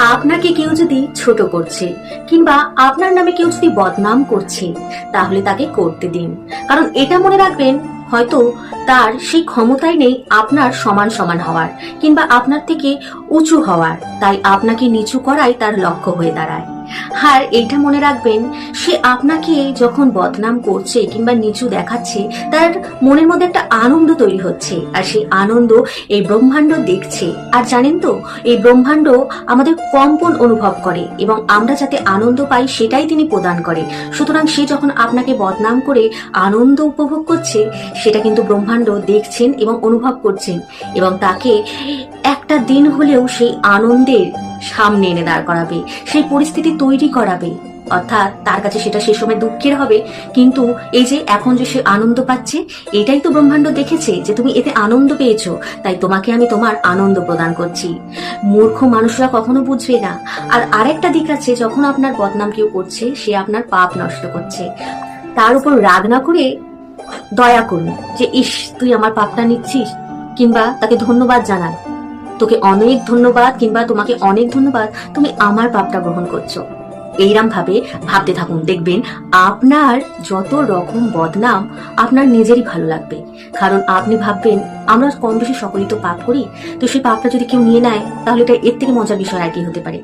আপনাকে কেউ যদি ছোট করছে কিংবা আপনার নামে কেউ যদি বদনাম করছে, তাহলে তাকে করতে দিন। কারণ এটা মনে রাখবেন, হয়তো তার সেই ক্ষমতাই নেই আপনার সমান সমান হওয়ার কিংবা আপনার থেকে উঁচু হওয়ার, তাই আপনাকে নিচু করাই তার লক্ষ্য হয়ে দাঁড়ায়। আর এইটা মনে রাখবেন, সে আপনাকে যখন বদনাম করছে কিংবা নিচু দেখাচ্ছে, তার মনের মধ্যে একটা আনন্দ তৈরি হচ্ছে, আর সেই আনন্দ এই ব্রহ্মাণ্ড দেখছে। আর জানেন তো, এই ব্রহ্মাণ্ড আমাদের কম্পন অনুভব করে এবং আমরা যাতে আনন্দ পাই সেটাই তিনি প্রদান করে। সুতরাং সে যখন আপনাকে বদনাম করে আনন্দ উপভোগ করছে, সেটা কিন্তু ব্রহ্মাণ্ড দেখছেন এবং অনুভব করছেন, এবং তাকে একটা দিন হলেও সেই আনন্দের সামনে এনে দাঁড় করাবে, সেই পরিস্থিতি তৈরি করাবে। অর্থাৎ তার কাছে সেটা সে সময় দুঃখের হবে, কিন্তু এই যে এখন যে সে আনন্দ পাচ্ছে, এটাই তো ব্রহ্মাণ্ড দেখেছে যে তুমি এতে আনন্দ পেয়েছো, তাই তোমাকে আমি তোমার আনন্দ প্রদান করছি। মূর্খ মানুষরা কখনো বুঝবে না। আর আরেকটা দিক আছে, যখন আপনার বদনাম কেউ করছে, সে আপনার পাপ নষ্ট করছে, তার উপর রাগ না করে দয়া করুন যে ইস, তুই আমার পাপটা নিচ্ছিস, কিংবা তাকে ধন্যবাদ জানান, তোকে অনেক ধন্যবাদ কিংবা তোমাকে অনেক ধন্যবাদ, তুমি আমার পাপটা গ্রহণ করছো। এইরকম ভাবে ভাবতে থাকুন, দেখবেন আপনার যত রকম বদনাম আপনার নিজেরই ভালো লাগবে। কারণ আপনি ভাববেন, আমরা কম বেশি সকলেই তো পাপ করি, তো সেই পাপটা যদি কেউ নিয়ে নেয়, তাহলে এটা এর থেকে মজার বিষয় আর কি হতে পারে।